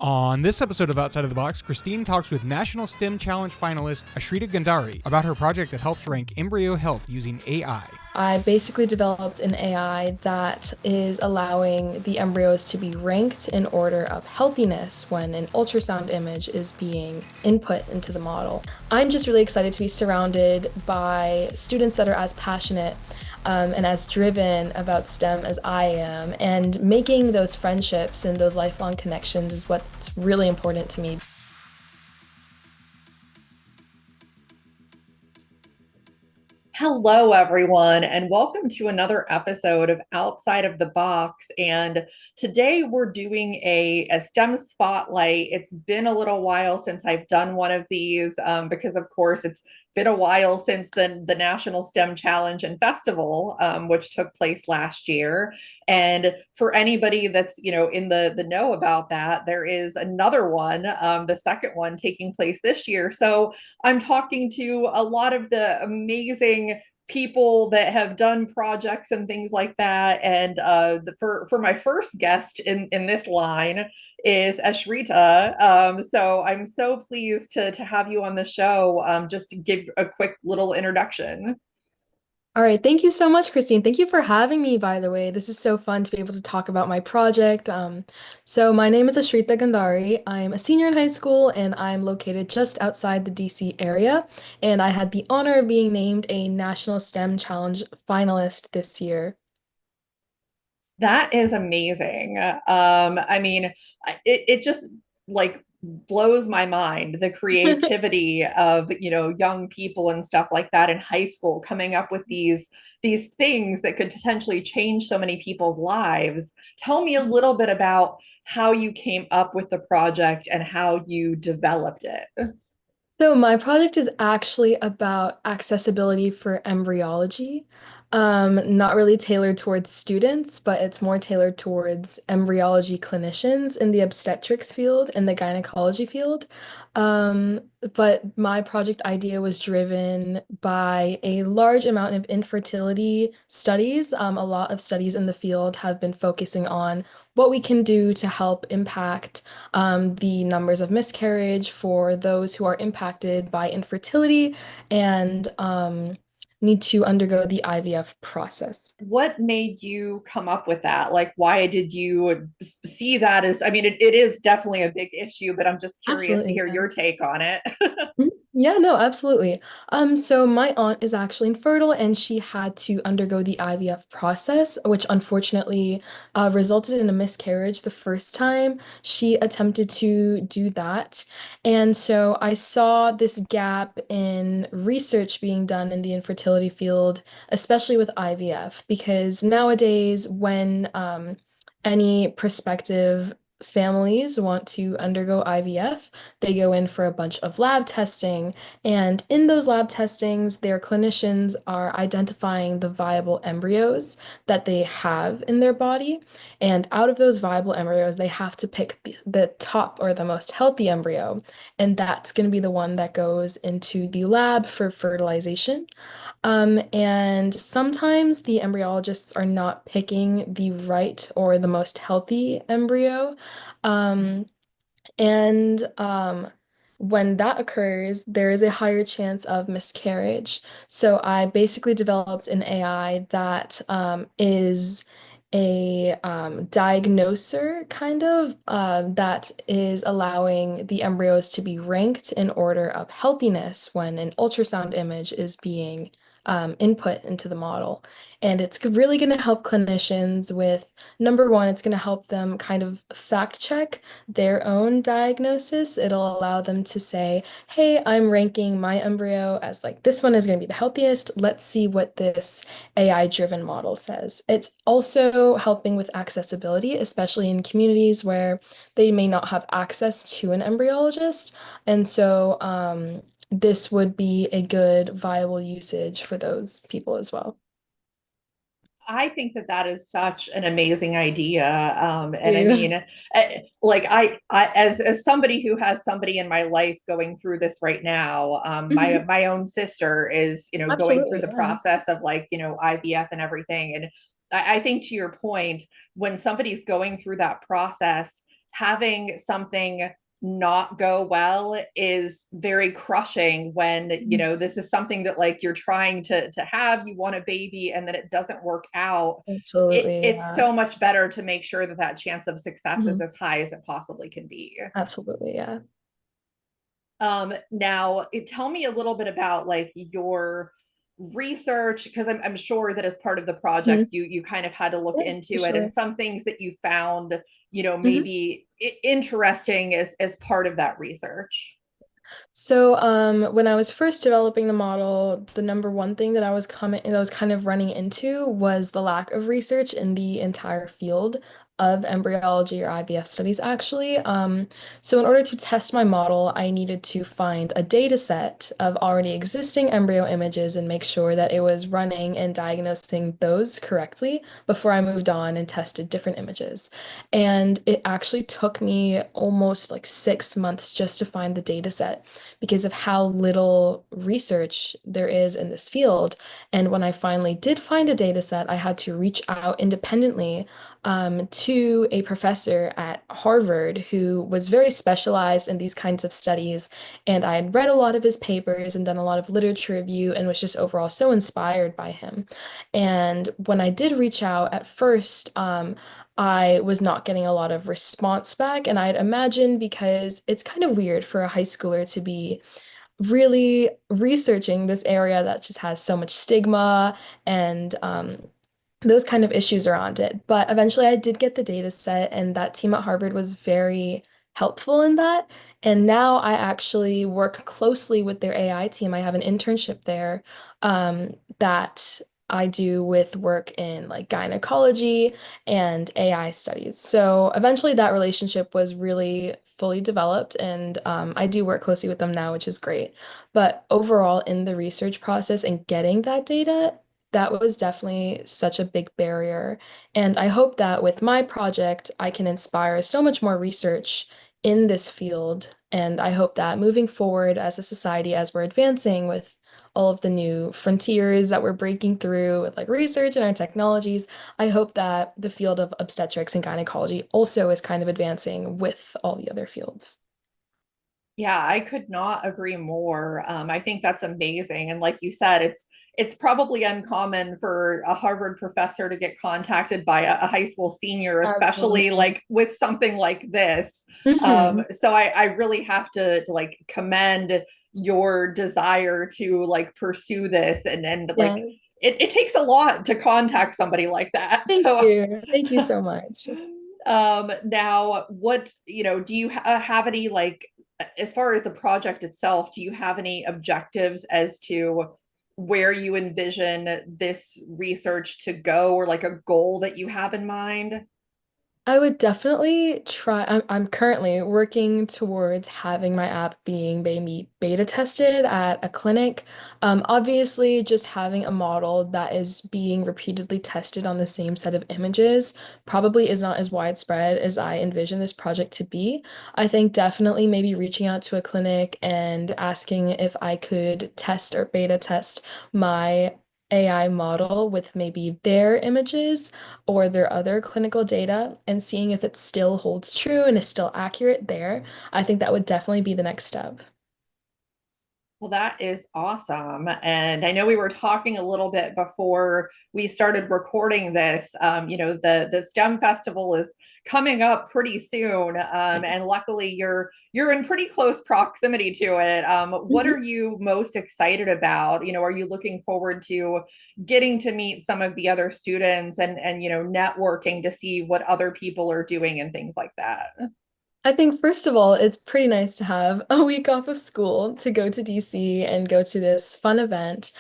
On this episode of Outside of the Box, Christine talks with National STEM Challenge finalist Ashrita Gandhari about her project that helps rank embryo health using AI. I basically developed an AI that is allowing the embryos to be ranked in order of healthiness when an ultrasound image is being input into the model. I'm just really excited to be surrounded by students that are as passionate and as driven about STEM as I am, and making those friendships and those lifelong connections is what's really important to me. Hello, everyone, and welcome to another episode of Outside of the Box. And today we're doing a STEM spotlight. It's been a little while since I've done one of these because, of course, it's been a while since the National STEM Challenge and Festival, which took place last year. And for anybody that's in the know about that, there is another one, the second one taking place this year. So I'm talking to a lot of the amazing people that have done projects and things like that. And for my first guest in this line is Ashrita. So I'm so pleased to have you on the show. Just to give a quick little introduction. All right, thank you so much, Christine. Thank you for having me, by the way. This is so fun to be able to talk about my project. So my name is Ashrita Gandhari. I'm a senior in high school and I'm located just outside the DC area. And I had the honor of being named a National STEM Challenge finalist this year. That is amazing. I mean, it just like blows my mind, the creativity of young people and stuff like that in high school coming up with these things that could potentially change so many people's lives. Tell me a little bit about how you came up with the project and how you developed it. So my project is actually about accessibility for embryology. Not really tailored towards students, but it's more tailored towards embryology clinicians in the obstetrics field and the gynecology field. But my project idea was driven by a large amount of infertility studies. A lot of studies in the field have been focusing on what we can do to help impact the numbers of miscarriage for those who are impacted by infertility and need to undergo the IVF process. What made you come up with that? Like, why did you see that as, I mean, it is definitely a big issue, but I'm just curious to Absolutely. hear Yeah. your take on it. Mhm. Yeah, no, absolutely. So my aunt is actually infertile and she had to undergo the IVF process, which unfortunately resulted in a miscarriage the first time she attempted to do that. And so I saw this gap in research being done in the infertility field, especially with IVF, because nowadays when any prospective families want to undergo IVF, they go in for a bunch of lab testing, and in those lab testings, their clinicians are identifying the viable embryos that they have in their body. And out of those viable embryos, they have to pick the top or the most healthy embryo, and that's going to be the one that goes into the lab for fertilization. And sometimes the embryologists are not picking the right or the most healthy embryo. Um, and when that occurs, there is a higher chance of miscarriage. So I basically developed an AI that is a diagnoser, kind of, that is allowing the embryos to be ranked in order of healthiness when an ultrasound image is being input into the model. And it's really going to help clinicians with, number one, it's going to help them kind of fact check their own diagnosis. It'll allow them to say, hey, I'm ranking my embryo as like this one is going to be the healthiest. Let's see what this AI-driven model says. It's also helping with accessibility, especially in communities where they may not have access to an embryologist. And so this would be a good viable usage for those people as well. I think that that is such an amazing idea. And I You. mean, like as somebody who has somebody in my life going through this right now, Mhm. my own sister is, going through Absolutely, the yeah. process of like, IVF and everything. And I think to your point, when somebody's going through that process, having something not go well is very crushing when, this is something that like you're trying to have, you want a baby and then it doesn't work out. Absolutely, It's yeah. so much better to make sure that that chance of success is Mhm. as high as it possibly can be. Absolutely, yeah. Now, tell me a little bit about like your research, because I'm sure that as part of the project, Mhm. you kind of had to look Yeah, for into it, and sure. some things that you found, Mhm. maybe interesting as part of that research. So, when I was first developing the model, the number one thing that I was kind of running into was the lack of research in the entire field of embryology or IVF studies, actually. So in order to test my model, I needed to find a data set of already existing embryo images and make sure that it was running and diagnosing those correctly before I moved on and tested different images. And it actually took me almost like 6 months just to find the data set because of how little research there is in this field. And when I finally did find a data set, I had to reach out independently to a professor at Harvard who was very specialized in these kinds of studies. And I had read a lot of his papers and done a lot of literature review and was just overall so inspired by him. And when I did reach out at first, I was not getting a lot of response back. And I'd imagine because it's kind of weird for a high schooler to be really researching this area that just has so much stigma and those kind of issues around it. But eventually I did get the data set, and that team at Harvard was very helpful in that. And now I actually work closely with their AI team. I have an internship there that I do with work in like gynecology and AI studies. So eventually that relationship was really fully developed, and I do work closely with them now, which is great. But overall, in the research process and getting that data, that was definitely such a big barrier. And I hope that with my project, I can inspire so much more research in this field. And I hope that moving forward as a society, as we're advancing with all of the new frontiers that we're breaking through with like research and our technologies, I hope that the field of obstetrics and gynecology also is kind of advancing with all the other fields. Yeah, I could not agree more. I think that's amazing. And like you said, it's probably uncommon for a Harvard professor to get contacted by a high school senior, especially Absolutely. like with something like this. Hmm. So I really have to like commend your desire to like pursue this, and like Yes. it takes a lot to contact somebody like that. Thank So you. Thank you so much. now what, do you have any like, as far as the project itself, do you have any objectives as to where you envision this research to go, or like a goal that you have in mind? I would definitely try. I'm currently working towards having my app being maybe beta tested at a clinic. Obviously, just having a model that is being repeatedly tested on the same set of images probably is not as widespread as I envision this project to be. I think definitely maybe reaching out to a clinic and asking if I could test or beta test my AI model with maybe their images or their other clinical data and seeing if it still holds true and is still accurate there, I think that would definitely be the next step. Well, that is awesome. And I know we were talking a little bit before we started recording this. The STEM festival is coming up pretty soon. And luckily you're in pretty close proximity to it. What are Mhm. you most excited about? Are you looking forward to getting to meet some of the other students, and networking to see what other people are doing and things like that? I think, first of all, it's pretty nice to have a week off of school to go to DC and go to this fun event.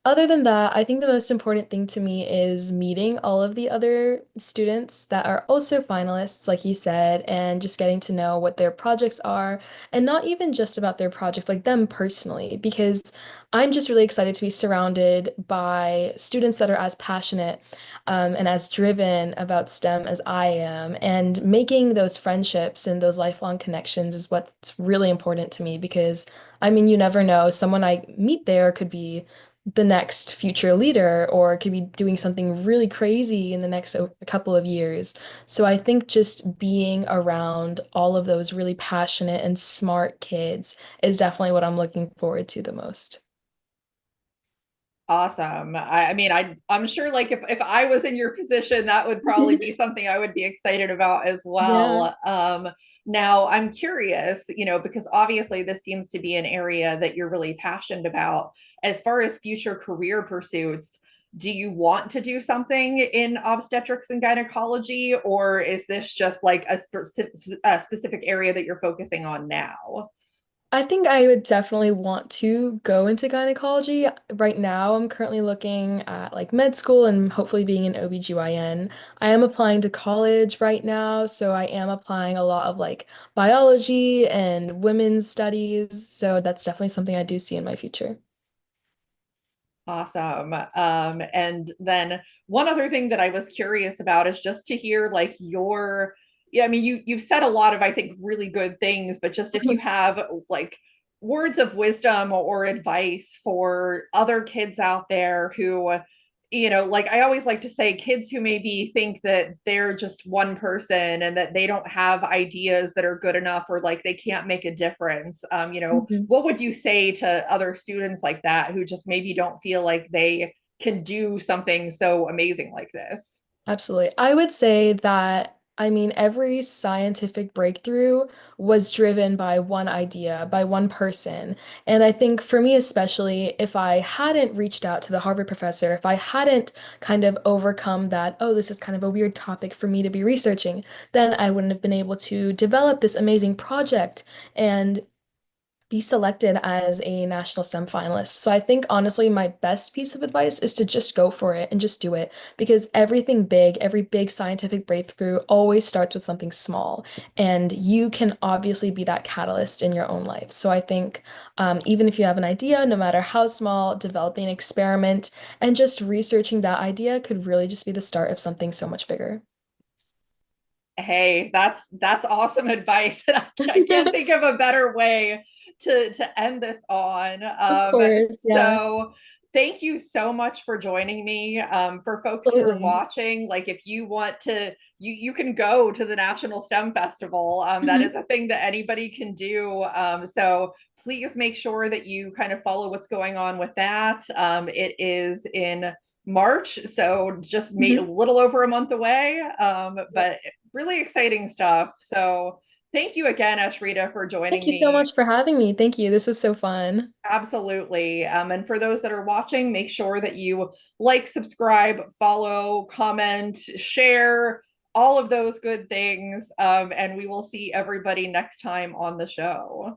Other than that, I think the most important thing to me is meeting all of the other students that are also finalists, like you said, and just getting to know what their projects are, and not even just about their projects, like them personally, because I'm just really excited to be surrounded by students that are as passionate and as driven about STEM as I am. And making those friendships and those lifelong connections is what's really important to me because, I mean, you never know. Someone I meet there could be the next future leader or could be doing something really crazy in the next couple of years. So I think just being around all of those really passionate and smart kids is definitely what I'm looking forward to the most. Awesome. I mean, I'm sure like if I was in your position, that would probably be something I would be excited about as Yeah. well. Now I'm curious, because obviously this seems to be an area that you're really passionate about. As far as future career pursuits, do you want to do something in obstetrics and gynecology, or is this just like a specific area that you're focusing on now? I think I would definitely want to go into gynecology. Right now, I'm currently looking at like med school and hopefully being an OBGYN. I am applying to college right now, so I am applying a lot of like biology and women's studies. So that's definitely something I do see in my future. Awesome. And then one other thing that I was curious about is just to hear like yeah, I mean, you've said a lot of, I think, really good things, but just if you have like words of wisdom or advice for other kids out there who, like I always like to say, kids who maybe think that they're just one person and that they don't have ideas that are good enough or like they can't make a difference. Mhm. What would you say to other students like that who just maybe don't feel like they can do something so amazing like this? Absolutely. I would say that, I mean, every scientific breakthrough was driven by one idea, by one person. And I think for me, especially, if I hadn't reached out to the Harvard professor, if I hadn't kind of overcome that, oh, this is kind of a weird topic for me to be researching, then I wouldn't have been able to develop this amazing project and be selected as a national STEM finalist. So I think honestly, my best piece of advice is to just go for it and just do it because everything big, every big scientific breakthrough always starts with something small. And you can obviously be that catalyst in your own life. So I think even if you have an idea, no matter how small, developing an experiment and just researching that idea could really just be the start of something so much bigger. Hey, that's awesome advice. I can't think of a better way to end this on. Of course, yeah, So thank you so much for joining me. For folks who are absolutely. watching, like if you want to, you can go to the National STEM Festival. That is Mhm. a thing that anybody can do. So please make sure that you kind of follow what's going on with that. It is in March, so just a Mhm. little over a month away. But really exciting stuff. So thank you again, Ashrita, for Thank joining you so me. much for having me. Thank you. This was so fun. Absolutely. And for those that are watching, make sure that you like, subscribe, follow, comment, share, all of those good things. And we will see everybody next time on the show.